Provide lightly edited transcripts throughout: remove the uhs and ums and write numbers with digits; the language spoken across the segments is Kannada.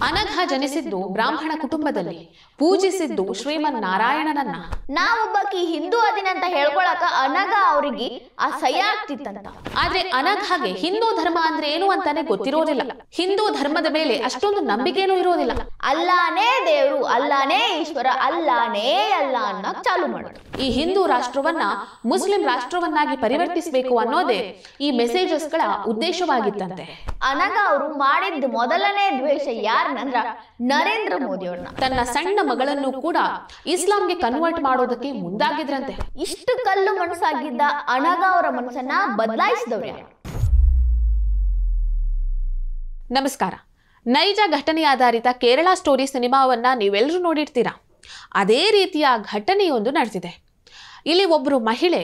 ಅನಘ ಜನಿಸಿದ್ದು ಬ್ರಾಹ್ಮಣ ಕುಟುಂಬದಲ್ಲಿ, ಪೂಜಿಸಿದ್ದು ಶ್ರೀಮನ್ನಾರಾಯಣನನ್ನ. ನಾವೊಬ್ಬಕಿ ಹಿಂದೂ ಅದಿನ ಅಂತ ಹೇಳ್ಕೊಳಕ ಅನಘ ಅವರಿಗೆ ಅಸಹ್ಯ ಆಗ್ತಿತ್ತಂತ. ಆದ್ರೆ ಅನಘಗೆ ಹಿಂದೂ ಧರ್ಮ ಅಂದ್ರೆ ಏನು ಅಂತಾನೆ ಗೊತ್ತಿರೋದಿಲ್ಲ. ಹಿಂದೂ ಧರ್ಮದ ಮೇಲೆ ಅಷ್ಟೊಂದು ನಂಬಿಕೆನೂ ಇರೋದಿಲ್ಲ. ಅಲ್ಲಾನೇ ದೇವ್ರು, ಅಲ್ಲಾನೇ ಈಶ್ವರ, ಅಲ್ಲಾನೇ ಅಲ್ಲ ಅನ್ನಕ್ ಚಾಲು ಮಾಡೋದು. ಈ ಹಿಂದೂ ರಾಷ್ಟ್ರವನ್ನ ಮುಸ್ಲಿಂ ರಾಷ್ಟ್ರವನ್ನಾಗಿ ಪರಿವರ್ತಿಸಬೇಕು ಅನ್ನೋದೇ ಈ ಮೆಸೇಜಸ್ಗಳ ಉದ್ದೇಶವಾಗಿತ್ತಂತೆ. ಅನಘ ಅವರು ಮಾಡಿದ ಮೊದಲನೇ ದ್ವೇಷ ಯಾರನ್ನಂದ್ರ ನರೇಂದ್ರ ಮೋದಿ ಅವ್ರನ್ನ. ತನ್ನ ಸಣ್ಣ ಮಗಳನ್ನು ಕೂಡ ಇಸ್ಲಾಂಗೆ ಕನ್ವರ್ಟ್ ಮಾಡೋದಕ್ಕೆ ಮುಂದಾಗಿದ್ರಂತೆ. ಇಷ್ಟು ಕಲ್ಲು ಮನಸ್ಸಾಗಿದ್ದ ಅನಘ ಅವರ ಮನಸ್ಸನ್ನ ಬದಲಾಯಿಸಿದವ್ರೆ. ನಮಸ್ಕಾರ. ನೈಜ ಘಟನೆ ಆಧಾರಿತ ಕೇರಳ ಸ್ಟೋರಿ ಸಿನಿಮಾವನ್ನ ನೀವೆಲ್ಲರೂ ನೋಡಿರ್ತೀರಾ. ಅದೇ ರೀತಿಯ ಘಟನೆಯೊಂದು ನಡೆದಿದೆ. ಇಲ್ಲಿ ಒಬ್ಬರು ಮಹಿಳೆ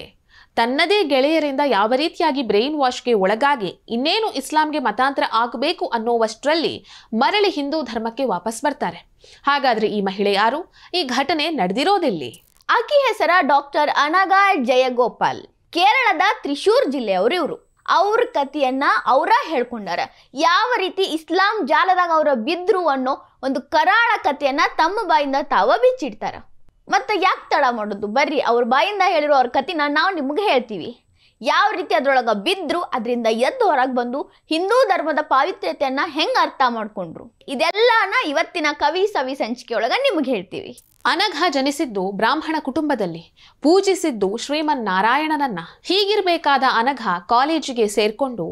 ತನ್ನದೇ ಗೆಳೆಯರಿಂದ ಯಾವ ರೀತಿಯಾಗಿ ಬ್ರೈನ್ ವಾಶ್ಗೆ ಒಳಗಾಗಿ ಇನ್ನೇನು ಇಸ್ಲಾಂಗೆ ಮತಾಂತರ ಆಗಬೇಕು ಅನ್ನೋವಷ್ಟರಲ್ಲಿ ಮರಳಿ ಹಿಂದೂ ಧರ್ಮಕ್ಕೆ ವಾಪಸ್ ಬರ್ತಾರೆ. ಹಾಗಾದ್ರೆ ಈ ಮಹಿಳೆ ಯಾರು? ಈ ಘಟನೆ ನಡೆದಿರೋದಿಲ್ಲಿ. ಆಕೆ ಹೆಸರ ಡಾಕ್ಟರ್ ಅನಘ ಜಯಗೋಪಾಲ್. ಕೇರಳದ ತ್ರಿಶೂರ್ ಜಿಲ್ಲೆಯವರು ಇವರು. ಅವ್ರ ಕಥೆಯನ್ನ ಅವರ ಹೇಳ್ಕೊಂಡಾರ. ಯಾವ ರೀತಿ ಇಸ್ಲಾಂ ಜಾಲದಾಗ ಅವರ ಬಿದ್ರು ಅನ್ನೋ ಒಂದು ಕರಾಳ ಕಥೆಯನ್ನ ತಮ್ಮ ಬಾಯಿಂದ ತಾವ ಬಿಚ್ಚಿಡ್ತಾರ. ಮತ್ತೆ ಯಾಕೆ ತಡ ಮಾಡೋದು, ಬರ್ರಿ ಅವ್ರ ಬಾಯಿಂದ ಹೇಳಿರೋ ಅವ್ರ ಕಥೆನ ನಾವು ನಿಮ್ಗೆ ಹೇಳ್ತೀವಿ. ಯಾವ ರೀತಿ ಅದ್ರೊಳಗ ಬಿದ್ರು, ಅದರಿಂದ ಎದ್ದು ಹೊರಗೆ ಬಂದು ಹಿಂದೂ ಧರ್ಮದ ಪಾವಿತ್ರ್ಯತೆಯನ್ನ ಹೆಂಗ್ ಅರ್ಥ ಮಾಡ್ಕೊಂಡ್ರು, ಇದೆಲ್ಲನ ಇವತ್ತಿನ ಕವಿ ಸವಿ ಸಂಚಿಕೆ ಒಳಗ ನಿಮ್ಗೆ ಹೇಳ್ತೀವಿ. ಅನಘ ಜನಿಸಿದ್ದು ಬ್ರಾಹ್ಮಣ ಕುಟುಂಬದಲ್ಲಿ, ಪೂಜಿಸಿದ್ದು ಶ್ರೀಮನ್ನಾರಾಯಣನನ್ನ. ಹೀಗಿರ್ಬೇಕಾದ ಅನಘ ಕಾಲೇಜಿಗೆ ಸೇರ್ಕೊಂಡು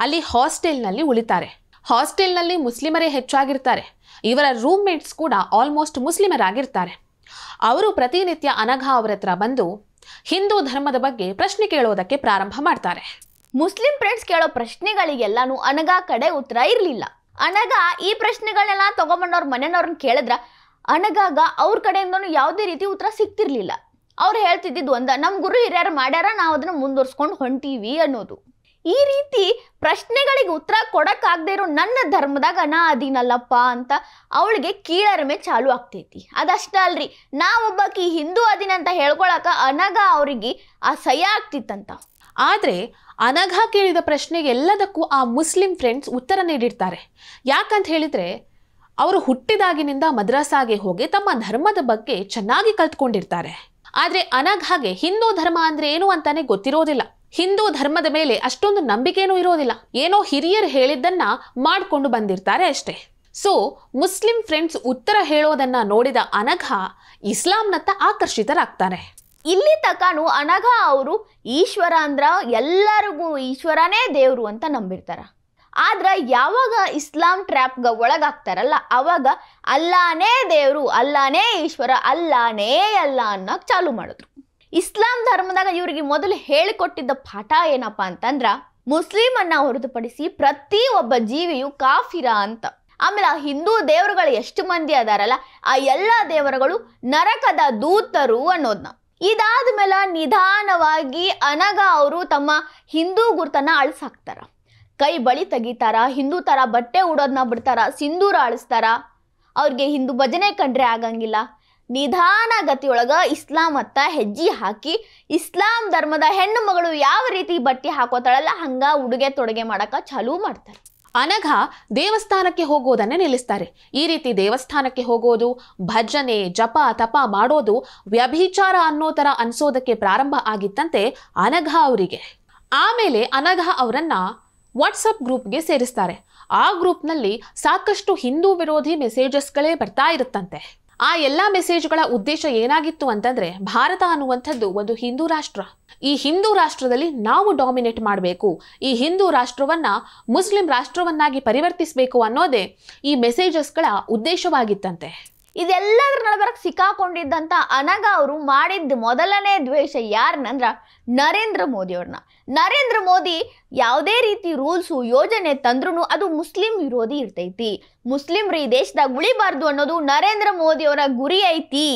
ಅಲ್ಲಿ ಹಾಸ್ಟೆಲ್ನಲ್ಲಿ ಉಳಿತಾರೆ. ಹಾಸ್ಟೆಲ್ನಲ್ಲಿ ಮುಸ್ಲಿಮರೇ ಹೆಚ್ಚಾಗಿರ್ತಾರೆ. ಇವರ ರೂಮ್ಮೇಟ್ಸ್ ಕೂಡ ಆಲ್ಮೋಸ್ಟ್ ಮುಸ್ಲಿಮರಾಗಿರ್ತಾರೆ. ಅವರು ಪ್ರತಿನಿತ್ಯ ಅನಘ ಅವರ ಹತ್ರ ಬಂದು ಹಿಂದೂ ಧರ್ಮದ ಬಗ್ಗೆ ಪ್ರಶ್ನೆ ಕೇಳೋದಕ್ಕೆ ಪ್ರಾರಂಭ ಮಾಡ್ತಾರೆ. ಮುಸ್ಲಿಂ ಫ್ರೆಂಡ್ಸ್ ಕೇಳೋ ಪ್ರಶ್ನೆಗಳಿಗೆಲ್ಲಾನು ಅನಘ ಕಡೆ ಉತ್ತರ ಇರ್ಲಿಲ್ಲ. ಅನಘ ಈ ಪ್ರಶ್ನೆಗಳನ್ನೆಲ್ಲ ತಗೊಂಬಂದವ್ರ ಮನೆಯವ್ರನ್ನ ಕೇಳಿದ್ರ ಅನಘಾಗ ಅವ್ರ ಕಡೆಯಿಂದನೂ ಯಾವುದೇ ರೀತಿ ಉತ್ತರ ಸಿಗ್ತಿರ್ಲಿಲ್ಲ. ಅವ್ರು ಹೇಳ್ತಿದ್ದಿದ್ದು ಒಂದ, ನಮ್ ಗುರು ಹಿರಿಯರು ಮಾಡ್ಯಾರ, ನಾವು ಅದನ್ನ ಮುಂದುವರ್ಸ್ಕೊಂಡು ಹೊಂಟೀವಿ ಅನ್ನೋದು. ಈ ರೀತಿ ಪ್ರಶ್ನೆಗಳಿಗೆ ಉತ್ತರ ಕೊಡಕ್ಕಾಗದೇ ಇರೋ ನನ್ನ ಧರ್ಮದಾಗ ನಾ ಅದೀನಲ್ಲಪ್ಪ ಅಂತ ಅವಳಿಗೆ ಕೀಳರಿಮೆ ಚಾಲು ಆಗ್ತೈತಿ. ಅದಷ್ಟ ಅಲ್ರಿ, ನಾವೊಬ್ಬಕಿ ಹಿಂದೂ ಅದಿನ ಅಂತ ಹೇಳ್ಕೊಳಕ ಅನಘ ಅವರಿಗೆ ಅಸಹ್ಯ ಆಗ್ತಿತ್ತಂತ. ಆದ್ರೆ ಅನಘ ಕೇಳಿದ ಪ್ರಶ್ನೆಗೆ ಎಲ್ಲದಕ್ಕೂ ಆ ಮುಸ್ಲಿಂ ಫ್ರೆಂಡ್ಸ್ ಉತ್ತರ ನೀಡಿರ್ತಾರೆ. ಯಾಕಂತ ಹೇಳಿದ್ರೆ ಅವರು ಹುಟ್ಟಿದಾಗಿನಿಂದ ಮದ್ರಸಾಗೆ ಹೋಗಿ ತಮ್ಮ ಧರ್ಮದ ಬಗ್ಗೆ ಚೆನ್ನಾಗಿ ಕಲ್ತ್ಕೊಂಡಿರ್ತಾರೆ. ಆದ್ರೆ ಅನಘಾಗೆ ಹಿಂದೂ ಧರ್ಮ ಅಂದ್ರೆ ಏನು ಅಂತಾನೆ ಗೊತ್ತಿರೋದಿಲ್ಲ. ಹಿಂದೂ ಧರ್ಮದ ಮೇಲೆ ಅಷ್ಟೊಂದು ನಂಬಿಕೆನೂ ಇರೋದಿಲ್ಲ. ಏನೋ ಹಿರಿಯರು ಹೇಳಿದ್ದನ್ನ ಮಾಡ್ಕೊಂಡು ಬಂದಿರ್ತಾರೆ ಅಷ್ಟೇ. ಸೊ ಮುಸ್ಲಿಂ ಫ್ರೆಂಡ್ಸ್ ಉತ್ತರ ಹೇಳೋದನ್ನ ನೋಡಿದ ಅನಘ ಇಸ್ಲಾಂನತ್ತ ಆಕರ್ಷಿತರಾಗ್ತಾರೆ. ಇಲ್ಲಿ ತಕಾನು ಅನಘ ಅವರು ಈಶ್ವರ ಅಂದ್ರ ಎಲ್ಲರಿಗೂ ಈಶ್ವರನೇ ದೇವ್ರು ಅಂತ ನಂಬಿರ್ತಾರ. ಆದ್ರ ಯಾವಾಗ ಇಸ್ಲಾಂ ಟ್ರ್ಯಾಪ್ಗ ಒಳಗಾಗ್ತಾರಲ್ಲ, ಅವಾಗ ಅಲ್ಲಾನೇ ದೇವ್ರು, ಅಲ್ಲಾನೇ ಈಶ್ವರ, ಅಲ್ಲಾನೇ ಅಲ್ಲ ಅನ್ನಕ್ ಚಾಲು ಮಾಡಿದ್ರು. ಇಸ್ಲಾಂ ಧರ್ಮದಾಗ ಇವ್ರಿಗೆ ಮೊದಲು ಹೇಳಿಕೊಟ್ಟಿದ್ದ ಪಾಠ ಏನಪ್ಪಾ ಅಂತಂದ್ರ, ಮುಸ್ಲಿಂ ಅನ್ನ ಹೊರತುಪಡಿಸಿ ಪ್ರತಿ ಒಬ್ಬ ಜೀವಿಯು ಕಾಫಿರ ಅಂತ. ಆಮೇಲೆ ಆ ಹಿಂದೂ ದೇವರುಗಳು ಎಷ್ಟು ಮಂದಿ ಅದಾರಲ್ಲ, ಆ ಎಲ್ಲ ದೇವರುಗಳು ನರಕದ ದೂತರು ಅನ್ನೋದ್ನ. ಇದಾದ್ಮೇಲೆ ನಿಧಾನವಾಗಿ ಅನಘ ಅವರು ತಮ್ಮ ಹಿಂದೂ ಗುರ್ತನ್ನ ಅಳಿಸಾಕ್ತಾರ. ಕೈ ಬಳಿ ತೆಗಿತಾರ, ಹಿಂದೂ ತರ ಬಟ್ಟೆ ಉಡೋದನ್ನ ಬಿಡ್ತಾರ, ಸಿಂಧೂರ ಅಳಿಸ್ತಾರ. ಅವ್ರಿಗೆ ಹಿಂದೂ ಭಜನೆ ಕಂಡ್ರೆ ಆಗಂಗಿಲ್ಲ. ನಿಧಾನ ಗತಿಯೊಳಗ ಇಸ್ಲಾಂ ಅತ್ತ ಹೆಜ್ಜೆ ಹಾಕಿ ಇಸ್ಲಾಂ ಧರ್ಮದ ಹೆಣ್ಣು ಮಗಳು ಯಾವ ರೀತಿ ಬಟ್ಟೆ ಹಾಕೋತಾಳಲ್ಲ ಹಂಗ ಉಡುಗೆ ತೊಡುಗೆ ಮಾಡಕ ಚಾಲೂ ಮಾಡ್ತಾರೆ. ಅನಘ ದೇವಸ್ಥಾನಕ್ಕೆ ಹೋಗೋದನ್ನೇ ನಿಲ್ಲಿಸ್ತಾರೆ. ಈ ರೀತಿ ದೇವಸ್ಥಾನಕ್ಕೆ ಹೋಗೋದು, ಭಜನೆ ಜಪ ತಪ ಮಾಡೋದು ವ್ಯಭಿಚಾರ ಅನ್ನೋ ತರ ಅನ್ಸೋದಕ್ಕೆ ಪ್ರಾರಂಭ ಆಗಿತ್ತಂತೆ ಅನಘ ಅವರಿಗೆ. ಆಮೇಲೆ ಅನಘ ಅವರನ್ನ ವಾಟ್ಸಪ್ ಗ್ರೂಪ್ಗೆ ಸೇರಿಸ್ತಾರೆ. ಆ ಗ್ರೂಪ್ನಲ್ಲಿ ಸಾಕಷ್ಟು ಹಿಂದೂ ವಿರೋಧಿ ಮೆಸೇಜಸ್ಗಳೇ ಬರ್ತಾ ಇರುತ್ತಂತೆ. ಆ ಎಲ್ಲ ಮೆಸೇಜ್ಗಳ ಉದ್ದೇಶ ಏನಾಗಿತ್ತು ಅಂತಂದ್ರೆ, ಭಾರತ ಅನ್ನುವಂಥದ್ದು ಒಂದು ಹಿಂದೂ ರಾಷ್ಟ್ರ. ಈ ಹಿಂದೂ ರಾಷ್ಟ್ರದಲ್ಲಿ ನಾವು ಡಾಮಿನೇಟ್ ಮಾಡಬೇಕು, ಈ ಹಿಂದೂ ರಾಷ್ಟ್ರವನ್ನ ಮುಸ್ಲಿಂ ರಾಷ್ಟ್ರವನ್ನಾಗಿ ಪರಿವರ್ತಿಸಬೇಕು ಅನ್ನೋದೇ ಈ ಮೆಸೇಜಸ್ಗಳ ಉದ್ದೇಶವಾಗಿತ್ತಂತೆ. ಇದೆಲ್ಲದ್ರ ನಡಬರಕ್ ಸಿಕ್ಕಾಕೊಂಡಿದ್ದಂತ ಅನಘ ಅವರು ಮಾಡಿದ ಮೊದಲನೇ ದ್ವೇಷ ಯಾರನ್ನಂದ್ರ ನರೇಂದ್ರ ಮೋದಿ ಅವ್ರನ್ನ. ನರೇಂದ್ರ ಮೋದಿ ಯಾವುದೇ ರೀತಿ ರೂಲ್ಸು ಯೋಜನೆ ತಂದ್ರೂ ಅದು ಮುಸ್ಲಿಂ ವಿರೋಧಿ ಇರ್ತೈತಿ. ಮುಸ್ಲಿಮ್ರು ಈ ದೇಶದಾಗ ಉಳಿಬಾರ್ದು ಅನ್ನೋದು ನರೇಂದ್ರ ಮೋದಿ ಅವರ ಗುರಿ ಐತಿ.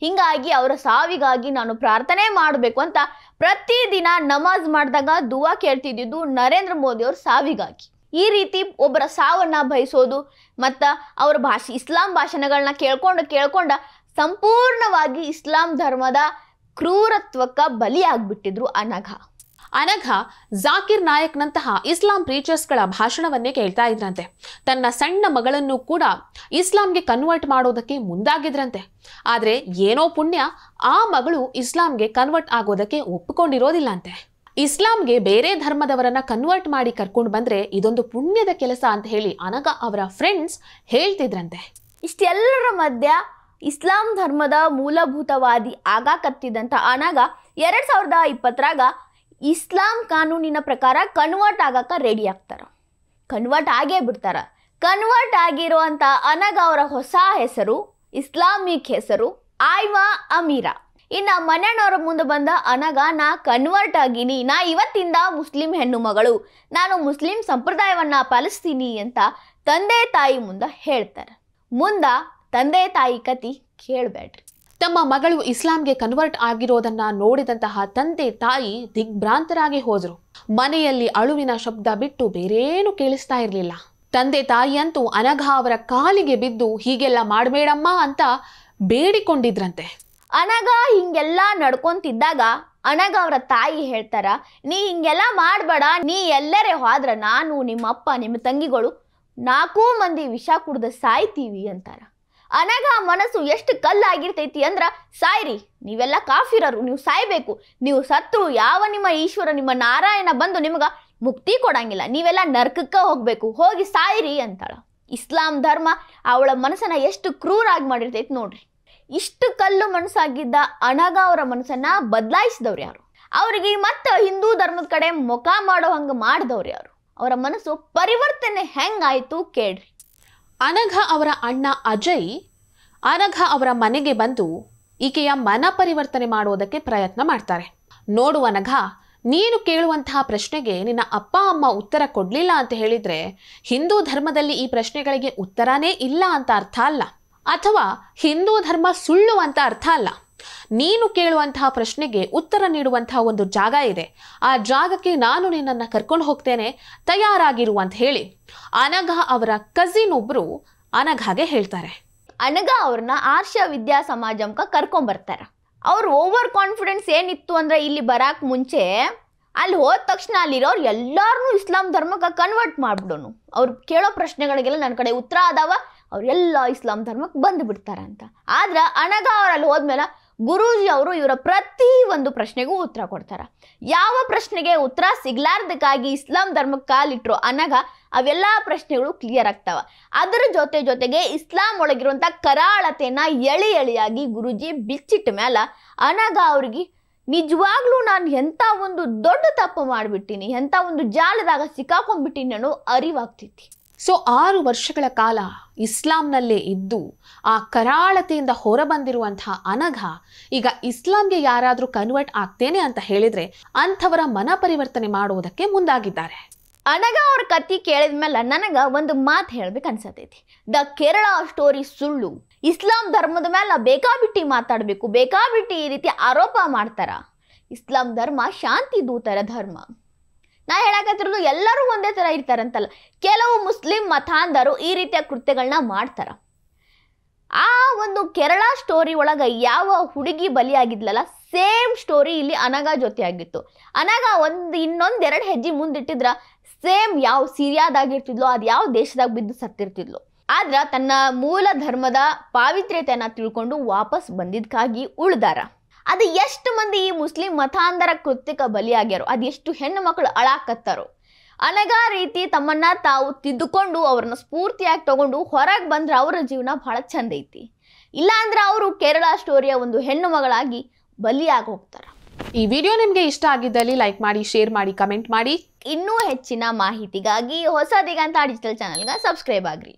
ಹಿಂಗಾಗಿ ಅವರ ಸಾವಿಗಾಗಿ ನಾನು ಪ್ರಾರ್ಥನೆ ಮಾಡಬೇಕು ಅಂತ ಪ್ರತಿದಿನ ನಮಾಜ್ ಮಾಡಿದಾಗ ದುವಾ ಕೇಳ್ತಿದ್ದು ನರೇಂದ್ರ ಮೋದಿ ಅವ್ರ ಸಾವಿಗಾಗಿ. ಈ ರೀತಿ ಒಬ್ಬರ ಸಾವನ್ನ ಬಯಸೋದು ಮತ್ತು ಅವರ ಭಾಷೆ ಇಸ್ಲಾಂ ಭಾಷಣಗಳನ್ನ ಕೇಳ್ಕೊಂಡ ಸಂಪೂರ್ಣವಾಗಿ ಇಸ್ಲಾಂ ಧರ್ಮದ ಕ್ರೂರತ್ವಕ್ಕೆ ಬಲಿಯಾಗ್ಬಿಟ್ಟಿದ್ರು ಅನಘ. ಅನಘ ಜಾಕಿರ್ ನಾಯಕ್ನಂತಹ ಇಸ್ಲಾಂ ಪ್ರೀಚರ್ಸ್ಗಳ ಭಾಷಣವನ್ನೇ ಕೇಳ್ತಾ ಇದ್ರಂತೆ. ತನ್ನ ಸಣ್ಣ ಮಗಳನ್ನು ಕೂಡ ಇಸ್ಲಾಂಗೆ ಕನ್ವರ್ಟ್ ಮಾಡೋದಕ್ಕೆ ಮುಂದಾಗಿದ್ರಂತೆ. ಆದರೆ ಏನೋ ಪುಣ್ಯ, ಆ ಮಗಳು ಇಸ್ಲಾಂಗೆ ಕನ್ವರ್ಟ್ ಆಗೋದಕ್ಕೆ ಒಪ್ಪಿಕೊಂಡಿರೋದಿಲ್ಲಂತೆ. ಇಸ್ಲಾಂಗೆ ಬೇರೆ ಧರ್ಮದವರನ್ನ ಕನ್ವರ್ಟ್ ಮಾಡಿ ಕರ್ಕೊಂಡು ಬಂದ್ರೆ ಇದೊಂದು ಪುಣ್ಯದ ಕೆಲಸ ಅಂತ ಹೇಳಿ ಅನಘ ಅವರ ಫ್ರೆಂಡ್ಸ್ ಹೇಳ್ತಿದ್ರಂತೆ. ಇಷ್ಟೆಲ್ಲರ ಮಧ್ಯ ಇಸ್ಲಾಂ ಧರ್ಮದ ಮೂಲಭೂತವಾದಿ ಆಗಾಕತ್ತಿದ್ದಂಥ ಅನಘ 2020ರಾಗ ಇಸ್ಲಾಂ ಕಾನೂನಿನ ಪ್ರಕಾರ ಕನ್ವರ್ಟ್ ಆಗಕ್ಕ ರೆಡಿ ಆಗ್ತಾರ. ಕನ್ವರ್ಟ್ ಆಗೇ ಬಿಡ್ತಾರ. ಕನ್ವರ್ಟ್ ಆಗಿರುವಂಥ ಅನಘ ಅವರ ಹೊಸ ಹೆಸರು, ಇಸ್ಲಾಮಿಕ್ ಹೆಸರು ಆಯ್ವಾ ಅಮೀರಾ. ಇನ್ನು ಮನೆಯವ್ರ ಮುಂದೆ ಬಂದ ಅನಘ, ನಾ ಕನ್ವರ್ಟ್ ಆಗೀನಿ, ನಾ ಇವತ್ತಿಂದ ಮುಸ್ಲಿಂ ಹೆಣ್ಣು ಮಗಳು, ನಾನು ಮುಸ್ಲಿಂ ಸಂಪ್ರದಾಯವನ್ನ ಪಾಲಿಸ್ತೀನಿ ಅಂತ ತಂದೆ ತಾಯಿ ಮುಂದೆ ಹೇಳ್ತಾರೆ. ಮುಂದ ತಂದೆ ತಾಯಿ ಕತಿ ಕೇಳಬೇಡ್ರಿ. ತಮ್ಮ ಮಗಳು ಇಸ್ಲಾಂಗೆ ಕನ್ವರ್ಟ್ ಆಗಿರೋದನ್ನ ನೋಡಿದಂತಹ ತಂದೆ ತಾಯಿ ದಿಗ್ಭ್ರಾಂತರಾಗಿ ಹೋದ್ರು. ಮನೆಯಲ್ಲಿ ಅಳುವಿನ ಶಬ್ದ ಬಿಟ್ಟು ಬೇರೇನು ಕೇಳಿಸ್ತಾ ಇರಲಿಲ್ಲ. ತಂದೆ ತಾಯಿ ಅಂತೂ ಅನಘ ಅವರ ಕಾಲಿಗೆ ಬಿದ್ದು ಹೀಗೆಲ್ಲ ಮಾಡಬೇಡಮ್ಮ ಅಂತ ಬೇಡಿಕೊಂಡಿದ್ರಂತೆ. ಅನಘ ಹಿಂಗೆಲ್ಲ ನಡ್ಕೊಂತಿದ್ದಾಗ ಅನಘ ಅವರ ತಾಯಿ ಹೇಳ್ತಾರ, ನೀ ಹಿಂಗೆಲ್ಲ ಮಾಡಬೇಡ, ನೀ ಎಲ್ಲರೇ ಹೋದ್ರ ನಾನು, ನಿಮ್ಮ ಅಪ್ಪ, ನಿಮ್ಮ ತಂಗಿಗಳು 4 ಮಂದಿ ವಿಷ ಕುಡ್ದ ಸಾಯ್ತೀವಿ ಅಂತಾರ. ಅನಘ ಮನಸ್ಸು ಎಷ್ಟು ಕಲ್ಲಾಗಿರ್ತೈತಿ ಅಂದ್ರ, ಸಾಯ್ರಿ, ನೀವೆಲ್ಲ ಕಾಫಿರರು, ನೀವು ಸಾಯ್ಬೇಕು, ನೀವು ಸತ್ರು ಯಾವ ನಿಮ್ಮ ಈಶ್ವರ, ನಿಮ್ಮ ನಾರಾಯಣ ಬಂದು ನಿಮಗ ಮುಕ್ತಿ ಕೊಡಂಗಿಲ್ಲ, ನೀವೆಲ್ಲ ನರ್ಕಕ್ಕೆ ಹೋಗ್ಬೇಕು, ಹೋಗಿ ಸಾಯ್ರಿ ಅಂತಾಳ. ಇಸ್ಲಾಂ ಧರ್ಮ ಅವಳ ಮನಸ್ಸನ್ನ ಎಷ್ಟು ಕ್ರೂರಾಗಿ ಮಾಡಿರ್ತೈತಿ ನೋಡ್ರಿ. ಇಷ್ಟು ಕಲ್ಲು ಮನಸ್ಸಾಗಿದ್ದ ಅನಘ ಅವರ ಮನಸ್ಸನ್ನ ಬದಲಾಯಿಸಿದವ್ರು ಯಾರು? ಅವ್ರಿಗೆ ಮತ್ತೆ ಹಿಂದೂ ಧರ್ಮದ ಕಡೆ ಮುಖ ಮಾಡೋ ಹಂಗ ಮಾಡಿದವ್ರು ಯಾರು? ಅವರ ಮನಸ್ಸು ಪರಿವರ್ತನೆ ಹೆಂಗಾಯ್ತು ಕೇಳ್ರಿ. ಅನಘ ಅವರ ಅಣ್ಣ ಅಜಯ್ ಅನಘ ಅವರ ಮನೆಗೆ ಬಂದು ಈಕೆಯ ಮನ ಪರಿವರ್ತನೆ ಮಾಡೋದಕ್ಕೆ ಪ್ರಯತ್ನ ಮಾಡ್ತಾರೆ. ನೋಡು ಅನಘ, ನೀನು ಕೇಳುವಂತಹ ಪ್ರಶ್ನೆಗೆ ನಿನ್ನ ಅಪ್ಪ ಅಮ್ಮ ಉತ್ತರ ಕೊಡ್ಲಿಲ್ಲ ಅಂತ ಹೇಳಿದ್ರೆ ಹಿಂದೂ ಧರ್ಮದಲ್ಲಿ ಈ ಪ್ರಶ್ನೆಗಳಿಗೆ ಉತ್ತರನೇ ಇಲ್ಲ ಅಂತ ಅರ್ಥ ಅಲ್ಲ, ಅಥವಾ ಹಿಂದೂ ಧರ್ಮ ಸುಳ್ಳು ಅಂತ ಅರ್ಥ ಅಲ್ಲ. ನೀನು ಕೇಳುವಂತಹ ಪ್ರಶ್ನೆಗೆ ಉತ್ತರ ನೀಡುವಂತಹ ಒಂದು ಜಾಗ ಇದೆ, ಆ ಜಾಗಕ್ಕೆ ನಾನು ನಿನ್ನನ್ನು ಕರ್ಕೊಂಡು ಹೋಗ್ತೇನೆ, ತಯಾರಾಗಿರು ಅಂತ ಹೇಳಿ ಅನಘ ಅವರ ಕಸಿನ್ ಒಬ್ರು ಅನಘಗೆ ಹೇಳ್ತಾರೆ. ಅನಘ ಅವ್ರನ್ನ ಆರ್ಷ ವಿದ್ಯಾ ಸಮಾಜಂಕ ಕರ್ಕೊಂಬರ್ತಾರ. ಅವ್ರು ಓವರ್ ಕಾನ್ಫಿಡೆನ್ಸ್ ಏನಿತ್ತು ಅಂದ್ರೆ, ಇಲ್ಲಿ ಬರಾಕ್ ಮುಂಚೆ ಅಲ್ಲಿ ಹೋದ ತಕ್ಷಣ ಅಲ್ಲಿರೋರು ಎಲ್ಲಾರನ್ನೂ ಇಸ್ಲಾಂ ಧರ್ಮಕ್ಕೆ ಕನ್ವರ್ಟ್ ಮಾಡ್ಬಿಡೋನು, ಅವ್ರು ಕೇಳೋ ಪ್ರಶ್ನೆಗಳಿಗೆಲ್ಲ ನನ್ನ ಕಡೆ ಉತ್ತರ ಆದವ, ಅವರೆಲ್ಲ ಇಸ್ಲಾಂ ಧರ್ಮಕ್ಕೆ ಬಂದು ಬಿಡ್ತಾರಂತ. ಆದ್ರೆ ಅನಘ ಅವರಲ್ಲಿ ಹೋದ್ಮೇಲೆ ಗುರೂಜಿ ಅವರು ಇವರ ಪ್ರತಿ ಒಂದು ಪ್ರಶ್ನೆಗೂ ಉತ್ತರ ಕೊಡ್ತಾರ. ಯಾವ ಪ್ರಶ್ನೆಗೆ ಉತ್ತರ ಸಿಗ್ಲಾರ್ದಕ್ಕಾಗಿ ಇಸ್ಲಾಂ ಧರ್ಮಕ್ಕೆ ಕಾಲಿಟ್ರು ಅನಘ, ಅವೆಲ್ಲ ಪ್ರಶ್ನೆಗಳು ಕ್ಲಿಯರ್ ಆಗ್ತಾವ. ಅದರ ಜೊತೆಗೆ ಇಸ್ಲಾಂ ಒಳಗಿರುವಂಥ ಕರಾಳತೆನ ಎಳೆಯಾಗಿ ಗುರೂಜಿ ಬಿಚ್ಚಿಟ್ಟ ಮೇಲೆ ಅನಘ ಅವ್ರಿಗೆ ನಿಜವಾಗ್ಲೂ ನಾನು ಎಂಥ ಒಂದು ದೊಡ್ಡ ತಪ್ಪು ಮಾಡಿಬಿಟ್ಟಿನಿ, ಎಂಥ ಒಂದು ಜಾಲದಾಗ ಸಿಕ್ಕಾಕೊಂಡ್ಬಿಟ್ಟಿನಿ ಅನ್ನೋ ಅರಿವಾಗ್ತೈತಿ. ಸೊ 6 ವರ್ಷಗಳ ಕಾಲ ಇಸ್ಲಾಂನಲ್ಲೇ ಇದ್ದು ಆ ಕರಾಳತೆಯಿಂದ ಹೊರಬಂದಿರುವಂತಹ ಅನಘ ಈಗ ಇಸ್ಲಾಂಗೆ ಯಾರಾದರೂ ಕನ್ವರ್ಟ್ ಆಗ್ತೇನೆ ಅಂತ ಹೇಳಿದ್ರೆ ಅಂಥವರ ಮನ ಪರಿವರ್ತನೆ ಮಾಡುವುದಕ್ಕೆ ಮುಂದಾಗಿದ್ದಾರೆ. ಅನಘ ಅವ್ರ ಕತ್ತಿ ಕೇಳಿದ್ಮೇಲೆ ನನಗೆ ಒಂದು ಮಾತು ಹೇಳ್ಬೇಕು ಅನ್ಸತೈತಿ. ದ ಕೇರಳ ಸ್ಟೋರಿ ಸುಳ್ಳು. ಇಸ್ಲಾಂ ಧರ್ಮದ ಮೇಲೆ ಬೇಕಾಬಿಟ್ಟಿ ಮಾತಾಡಬೇಕು, ಬೇಕಾಬಿಟ್ಟಿ ಈ ರೀತಿ ಆರೋಪ ಮಾಡ್ತಾರ. ಇಸ್ಲಾಂ ಧರ್ಮ ಶಾಂತಿ ದೂತರ ಧರ್ಮ. ನಾ ಹೇಳಕತ್ತಿರೋದು ಎಲ್ಲರೂ ಒಂದೇ ಥರ ಇರ್ತಾರಂತಲ್ಲ, ಕೆಲವು ಮುಸ್ಲಿಂ ಮತಾಂಧರು ಈ ರೀತಿಯ ಕೃತ್ಯಗಳನ್ನ ಮಾಡ್ತಾರ. ಆ ಒಂದು ಕೇರಳ ಸ್ಟೋರಿ ಒಳಗೆ ಯಾವ ಹುಡುಗಿ ಬಲಿಯಾಗಿದ್ಲಲ್ಲ, ಸೇಮ್ ಸ್ಟೋರಿ ಇಲ್ಲಿ ಅನಘ ಜೊತೆ ಆಗಿತ್ತು. ಅನಘ ಇನ್ನೊಂದೆರಡು ಹೆಜ್ಜೆ ಮುಂದಿಟ್ಟಿದ್ರ ಸೇಮ್ ಯಾವ ಸಿರಿಯಾದಾಗಿರ್ತಿದ್ಲೋ, ಅದು ಯಾವ ದೇಶದಾಗ ಬಿದ್ದು ಸತ್ತಿರ್ತಿದ್ಲು. ಆದ್ರೆ ತನ್ನ ಮೂಲ ಧರ್ಮದ ಪಾವಿತ್ರ್ಯತೆಯನ್ನ ತಿಳ್ಕೊಂಡು ವಾಪಸ್ ಬಂದಿದ್ದಕ್ಕಾಗಿ ಉಳ್ದಾರ. ಅದು ಎಷ್ಟು ಮಂದಿ ಈ ಮುಸ್ಲಿಂ ಮತಾಂಧರ ಕೃತ್ಯಕ್ಕೆ ಬಲಿಯಾಗ್ಯಾರೋ, ಅದು ಎಷ್ಟು ಹೆಣ್ಣು ಮಕ್ಕಳು ಅಳಾಕತ್ತಾರೋ. ಅನಘ ರೀತಿ ತಮ್ಮನ್ನ ತಾವು ತಿದ್ದುಕೊಂಡು ಅವ್ರನ್ನ ಸ್ಫೂರ್ತಿಯಾಗಿ ತಗೊಂಡು ಹೊರಗೆ ಬಂದ್ರೆ ಅವರ ಜೀವನ ಬಹಳ ಚಂದ ಐತಿ. ಇಲ್ಲ ಅಂದ್ರೆ ಅವರು ಕೇರಳ ಸ್ಟೋರಿಯ ಒಂದು ಹೆಣ್ಣು ಮಗಳಾಗಿ ಬಲಿಯಾಗಿ ಹೋಗ್ತಾರ. ಈ ವಿಡಿಯೋ ನಿಮಗೆ ಇಷ್ಟ ಆಗಿದ್ದಲ್ಲಿ ಲೈಕ್ ಮಾಡಿ, ಶೇರ್ ಮಾಡಿ, ಕಮೆಂಟ್ ಮಾಡಿ. ಇನ್ನೂ ಹೆಚ್ಚಿನ ಮಾಹಿತಿಗಾಗಿ ಹೊಸ ದಿಗಂತ ಡಿಜಿಟಲ್ ಚಾನೆಲ್ಗೆ ಸಬ್ಸ್ಕ್ರೈಬ್ ಆಗ್ರಿ.